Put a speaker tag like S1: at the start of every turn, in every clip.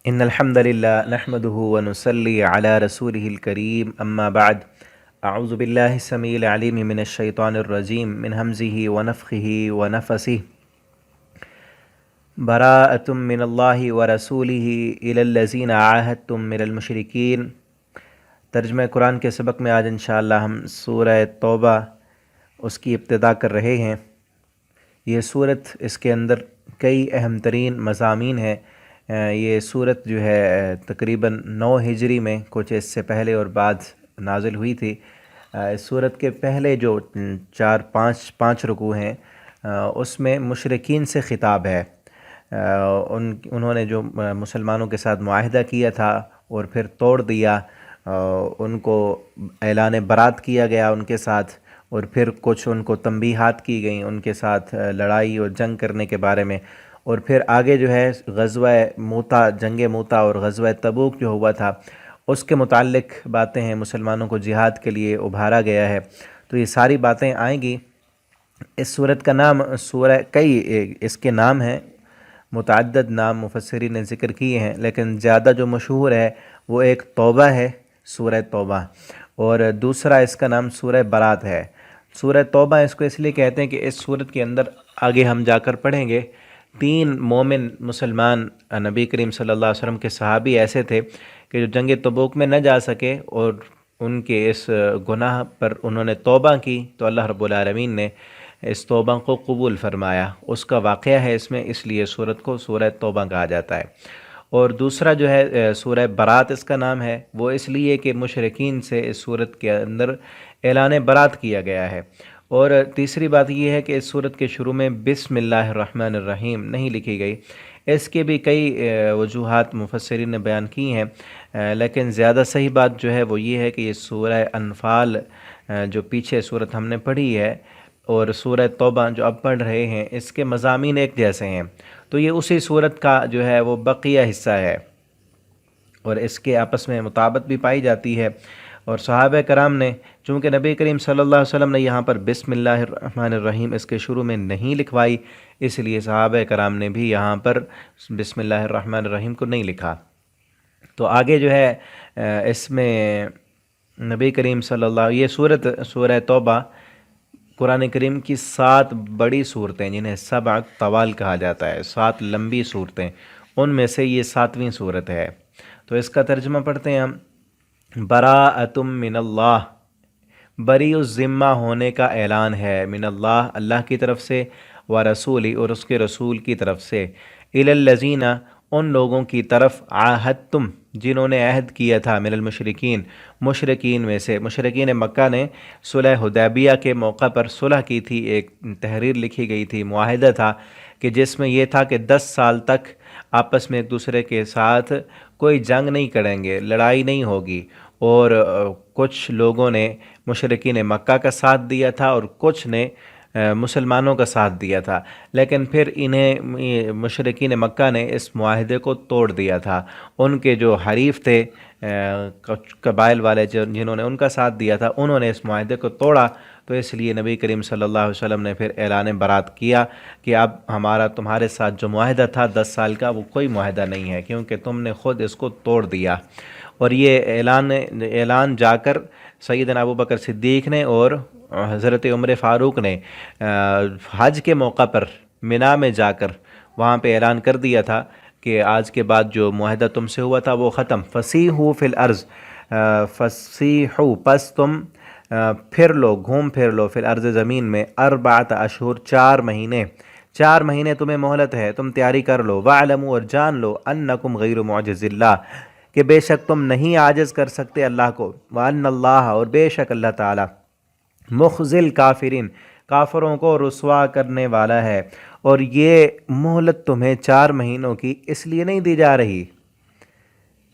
S1: إن الحمد لله نحمده ونصلي على رسوله الكريم أما بعد أعوذ بالله السميع العليم من الشيطان الرجيم من همزه ونفخه ونفسه براءة من الله ورسوله إلى الذين عاهدتم من المشركين۔ ترجمہ قرآن کے سبق میں آج انشاءاللہ ہم سورہ توبہ اس کی ابتدا کر رہے ہیں۔ یہ سورت، اس کے اندر کئی اہم ترین مضامین ہیں۔ یہ سورت جو ہے تقریباً 9 ہجری میں، کچھ اس سے پہلے اور بعد نازل ہوئی تھی۔ اس سورت کے پہلے جو 4-5 رکوع ہیں اس میں مشرکین سے خطاب ہے۔ انہوں نے جو مسلمانوں کے ساتھ معاہدہ کیا تھا اور پھر توڑ دیا، ان کو اعلان برات کیا گیا ان کے ساتھ، اور پھر کچھ ان کو تنبیہات کی گئیں ان کے ساتھ لڑائی اور جنگ کرنے کے بارے میں، اور پھر آگے جو ہے غزوہ موتا، جنگ موتا اور غزوہ تبوک جو ہوا تھا اس کے متعلق باتیں ہیں، مسلمانوں کو جہاد کے لیے ابھارا گیا ہے۔ تو یہ ساری باتیں آئیں گی۔ اس سورت کا نام اس کے نام ہیں، متعدد نام مفسرین نے ذکر کیے ہیں، لیکن زیادہ جو مشہور ہے وہ ایک توبہ ہے، سورہ توبہ، اور دوسرا اس کا نام سورہ برات ہے۔ سورہ توبہ اس کو اس لیے کہتے ہیں کہ اس سورت کے اندر آگے ہم جا کر پڑھیں گے 3 مومن مسلمان نبی کریم صلی اللہ علیہ وسلم کے صحابی ایسے تھے کہ جو جنگ تبوک میں نہ جا سکے، اور ان کے اس گناہ پر انہوں نے توبہ کی تو اللہ رب العالمین نے اس توبہ کو قبول فرمایا۔ اس کا واقعہ ہے اس میں، اس لیے سورت کو سورہ توبہ کہا جاتا ہے۔ اور دوسرا جو ہے سورہ برات اس کا نام ہے، وہ اس لیے کہ مشرکین سے اس سورت کے اندر اعلان برات کیا گیا ہے۔ اور تیسری بات یہ ہے کہ اس سورت کے شروع میں بسم اللہ الرحمن الرحیم نہیں لکھی گئی۔ اس کے بھی کئی وجوہات مفسرین نے بیان کی ہیں، لیکن زیادہ صحیح بات جو ہے وہ یہ ہے کہ یہ سورہ انفال جو پیچھے سورت ہم نے پڑھی ہے اور سورہ توبہ جو اب پڑھ رہے ہیں، اس کے مضامین ایک جیسے ہیں، تو یہ اسی سورت کا جو ہے وہ بقیہ حصہ ہے، اور اس کے آپس میں مطابقت بھی پائی جاتی ہے۔ اور صحابہ کرام نے، چونکہ نبی کریم صلی اللہ علیہ وسلم نے یہاں پر بسم اللہ الرحمن الرحیم اس کے شروع میں نہیں لکھوائی، اس لیے صحابہ کرام نے بھی یہاں پر بسم اللہ الرحمن الرحیم کو نہیں لکھا۔ تو آگے جو ہے اس میں نبی کریم صلی اللہ، یہ سورہ توبہ قرآن کریم کی 7 بڑی صورتیں جنہیں 7 طوال کہا جاتا ہے، 7 لمبی صورتیں، ان میں سے یہ 7ویں صورت ہے۔ تو اس کا ترجمہ پڑھتے ہیں ہم۔ براءۃ من اللہ، بری الذمہ ہونے کا اعلان ہے، من اللہ، اللہ کی طرف سے، ورسولی، اور اس کے رسول کی طرف سے، الی الذین، ان لوگوں کی طرف، عاہدتم، جنہوں نے عہد کیا تھا، من المشرکین، مشرکین میں سے۔ مشرکین مکہ نے صلح حدیبیہ کے موقع پر صلح کی تھی، ایک تحریر لکھی گئی تھی، معاہدہ تھا کہ جس میں یہ تھا کہ 10 سال تک آپس میں ایک دوسرے کے ساتھ کوئی جنگ نہیں کریں گے، لڑائی نہیں ہوگی، اور کچھ لوگوں نے مشرکین مکہ کا ساتھ دیا تھا اور کچھ نے مسلمانوں کا ساتھ دیا تھا، لیکن پھر انہیں مشرکین مکہ نے اس معاہدے کو توڑ دیا تھا۔ ان کے جو حریف تھے قبائل والے جنہوں نے ان کا ساتھ دیا تھا، انہوں نے اس معاہدے کو توڑا، تو اس لیے نبی کریم صلی اللہ علیہ وسلم نے پھر اعلان برات کیا کہ اب ہمارا تمہارے ساتھ جو معاہدہ تھا 10 سال کا، وہ کوئی معاہدہ نہیں ہے، کیونکہ تم نے خود اس کو توڑ دیا۔ اور یہ اعلان جا کر سیدنا ابوبکر صدیق نے اور حضرت عمر فاروق نے حج کے موقع پر منا میں جا کر وہاں پہ اعلان کر دیا تھا کہ آج کے بعد جو معاہدہ تم سے ہوا تھا وہ ختم۔ فسیحوا فی الارض، فسیحوا، پس تم پھر لو، گھوم پھر لو، فی الارض، زمین میں، 4 اشہر، 4 مہینے، 4 مہینے تمہیں مہلت ہے، تم تیاری کر لو۔ وَاعْلَمُوا، اور جان لو، انکم غیر معجز اللہ، کہ بے شک تم نہیں عاجز کر سکتے اللہ کو، وَأَنَّ اللَّهَ، اور بے شک اللہ تعالی، مخزی الکافرین، کافروں کو رسوا کرنے والا ہے۔ اور یہ مہلت تمہیں 4 مہینوں کی اس لیے نہیں دی جا رہی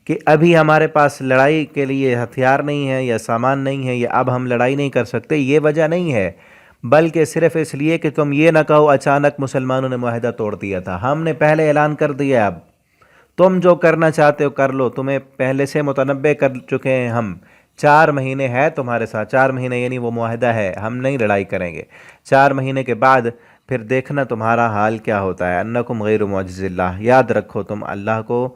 S1: کہ ابھی ہمارے پاس لڑائی کے لیے ہتھیار نہیں ہے یا سامان نہیں ہے یا اب ہم لڑائی نہیں کر سکتے، یہ وجہ نہیں ہے، بلکہ صرف اس لیے کہ تم یہ نہ کہو اچانک مسلمانوں نے معاہدہ توڑ دیا تھا، ہم نے پہلے اعلان کر دیا، اب تم جو کرنا چاہتے ہو کر لو، تمہیں پہلے سے متنبع کر چکے ہیں ہم، 4 مہینے ہے تمہارے ساتھ، 4 مہینے یعنی وہ معاہدہ ہے، ہم نہیں لڑائی کریں گے، 4 مہینے کے بعد پھر دیکھنا تمہارا حال کیا ہوتا ہے۔ انکم غیر معجز اللہ، یاد رکھو تم اللہ کو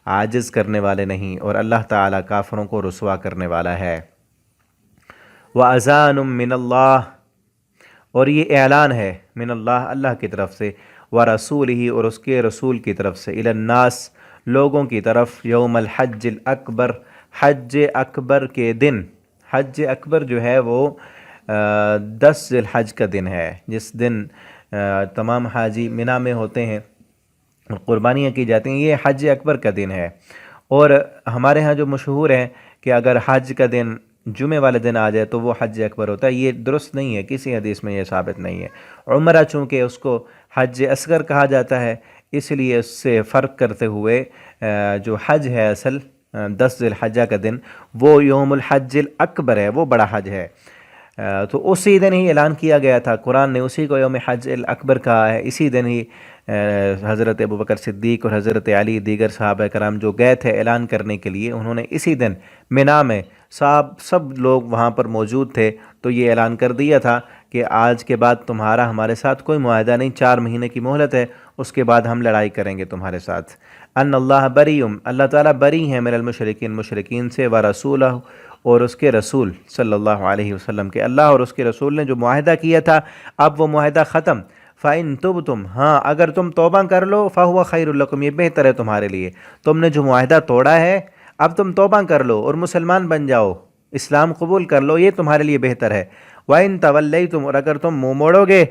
S1: عاجز کرنے والے نہیں، اور اللہ تعالیٰ کافروں کو رسوا کرنے والا ہے۔ وَأَذَانٌ مِّنَ اللَّهِ، اور یہ اعلان ہے من اللہ، اللہ کی طرف سے، وَرَسُولِهِ، اور اس کے رسول کی طرف سے، إِلَى النَّاسِ، لوگوں کی طرف، یوم الحج الاکبر، حج اکبر کے دن۔ حج اکبر جو ہے وہ 10 ذی الحج کا دن ہے، جس دن تمام حاجی منی میں ہوتے ہیں اور قربانیاں کی جاتی ہیں، یہ حج اکبر کا دن ہے۔ اور ہمارے ہاں جو مشہور ہے کہ اگر حج کا دن جمعے والے دن آ جائے تو وہ حج اکبر ہوتا ہے، یہ درست نہیں ہے، کسی حدیث میں یہ ثابت نہیں ہے۔ عمرہ چونکہ اس کو حج اصغر کہا جاتا ہے، اس لیے اس سے فرق کرتے ہوئے جو حج ہے اصل 10 ذی الحجہ کا دن، وہ یوم الحج الاکبر ہے، وہ بڑا حج ہے۔ تو اسی دن ہی اعلان کیا گیا تھا، قرآن نے اسی کو یوم حج الاکبر کہا ہے۔ اسی دن ہی حضرت ابوبکر صدیق اور حضرت علی دیگر صحابہ کرام جو گئے تھے اعلان کرنے کے لیے، انہوں نے اسی دن منی میں سب لوگ وہاں پر موجود تھے، تو یہ اعلان کر دیا تھا کہ آج کے بعد تمہارا ہمارے ساتھ کوئی معاہدہ نہیں، 4 مہینے کی مہلت ہے، اس کے بعد ہم لڑائی کریں گے تمہارے ساتھ۔ ان اللہ بریء، اللہ تعالیٰ بری ہیں من المشرکین، مشرکین سے، ورسولہ، اور اس کے رسول صلی اللہ علیہ وسلم کے، اللہ اور اس کے رسول نے جو معاہدہ کیا تھا اب وہ معاہدہ ختم۔ فَإِن تُبْتُمْ، ہاں اگر تم توبہ کر لو، فَهُوَ خَيْرٌ لَكُمْ، یہ بہتر ہے تمہارے لیے، تم نے جو معاہدہ توڑا ہے اب تم توبہ کر لو اور مسلمان بن جاؤ، اسلام قبول کر لو، یہ تمہارے لیے بہتر ہے۔ وَإِن تَوَلَّيْتُمْ، اور اگر تم منہ موڑو گے،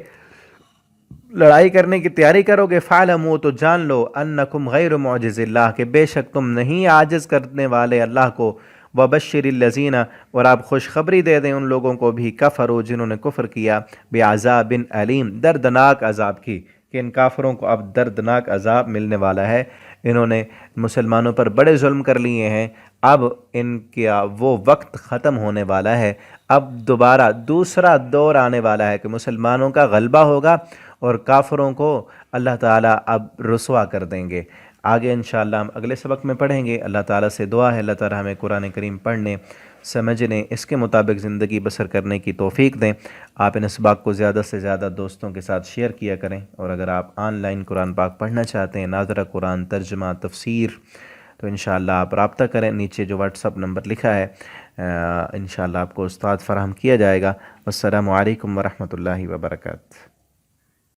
S1: لڑائی کرنے کی تیاری کرو گے، فَاعْلَمُوا، تو جان لو، أَنَّكُمْ غَيْرُ مُعْجِزِ اللَّهِ، کہ بے شک تم نہیں عاجز کرنے والے اللہ کو۔ وَبَشِّرِ الَّذِينَ، اور آپ خوشخبری دے دیں ان لوگوں کو بھی، کفروا، جنہوں نے کفر کیا، بعذاب علیم، دردناک عذاب کی، کہ ان کافروں کو اب دردناک عذاب ملنے والا ہے۔ انہوں نے مسلمانوں پر بڑے ظلم کر لیے ہیں، اب ان کا وہ وقت ختم ہونے والا ہے، اب دوبارہ دوسرا دور آنے والا ہے کہ مسلمانوں کا غلبہ ہوگا اور کافروں کو اللہ تعالیٰ اب رسوا کر دیں گے۔ آگے انشاءاللہ ہم اگلے سبق میں پڑھیں گے۔ اللہ تعالیٰ سے دعا ہے اللہ تعالیٰ ہمیں قرآن کریم پڑھنے، سمجھنے، اس کے مطابق زندگی بسر کرنے کی توفیق دیں۔ آپ ان اسباق کو زیادہ سے زیادہ دوستوں کے ساتھ شیئر کیا کریں، اور اگر آپ آن لائن قرآن پاک پڑھنا چاہتے ہیں، ناظرہ قرآن، ترجمہ، تفسیر، تو انشاءاللہ آپ رابطہ کریں، نیچے جو واٹس اپ نمبر لکھا ہے انشاءاللہ آپ کو استاد فراہم کیا جائے گا۔ والسلام علیکم ورحمۃ اللہ وبرکاتہ۔